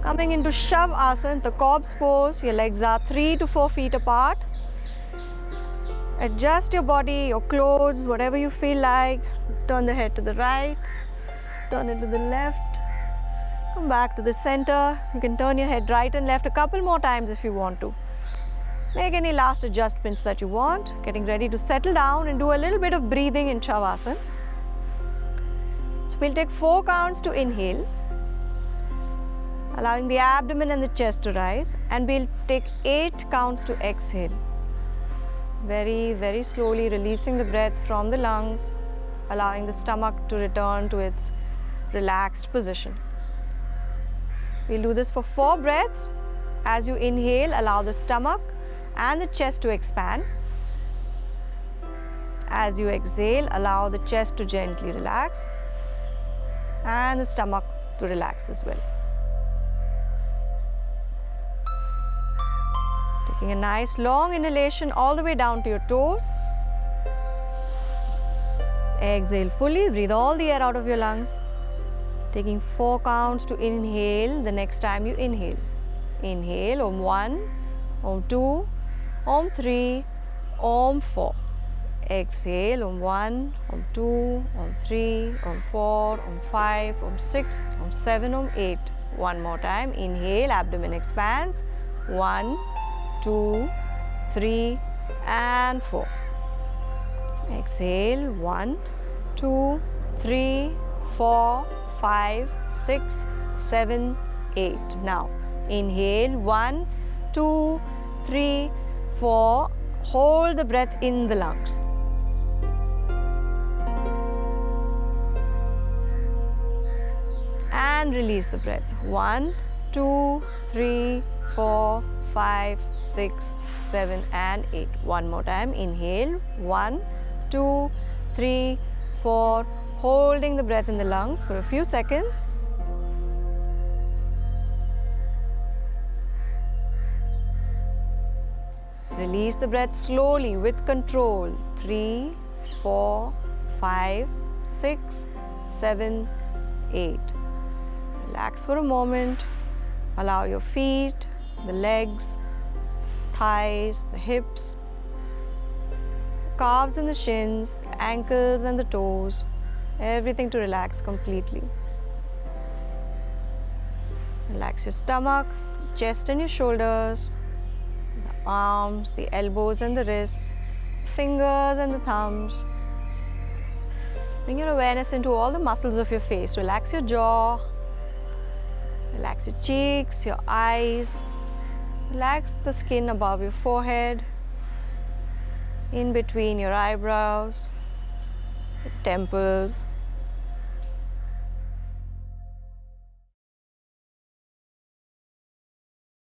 Coming into Shavasana, the corpse pose. Your legs are 3 to 4 feet apart. Adjust your body, your clothes, whatever you feel like. Turn the head to the right, turn it to the left. Come back to the center. You can turn your head right and left a couple more times if you want to. Make any last adjustments that you want. Getting ready to settle down and do a little bit of breathing in Shavasana. So we'll take 4 counts to inhale, allowing the abdomen and the chest to rise, and we'll take 8 counts to exhale. Very, very slowly releasing the breath from the lungs, allowing the stomach to return to its relaxed position. We'll do this for 4 breaths. As you inhale, allow the stomach and the chest to expand. As you exhale, allow the chest to gently relax and the stomach to relax as well. Taking a nice long inhalation all the way down to your toes. Exhale fully, breathe all the air out of your lungs. Taking 4 counts to inhale the next time you inhale. Inhale, Om 1, Om 2, Om 3, Om 4. Exhale, Om 1, Om 2, Om 3, Om 4, Om 5, Om 6, Om 7, Om 8. One more time. Inhale, abdomen expands. 1, 2, 3 and 4. Exhale, 1, 2, 3, 4, 5, 6, 7, 8. Now, inhale, 1, 2, 3, 4. Hold the breath in the lungs. And release the breath. 1, 2, 3, 4, 5, 6, 7 and 8. One more time. Inhale. 1, 2, 3, 4. Holding the breath in the lungs for a few seconds. Release the breath slowly with control. 3, 4, 5, 6, 7, 8. Relax for a moment. Allow your feet, the legs, thighs, the hips, calves and the shins, the ankles and the toes, everything to relax completely. Relax your stomach, chest and your shoulders, the arms, the elbows and the wrists, fingers and the thumbs. Bring your awareness into all the muscles of your face. Relax your jaw. Relax your cheeks, your eyes. Relax the skin above your forehead, in between your eyebrows, the temples,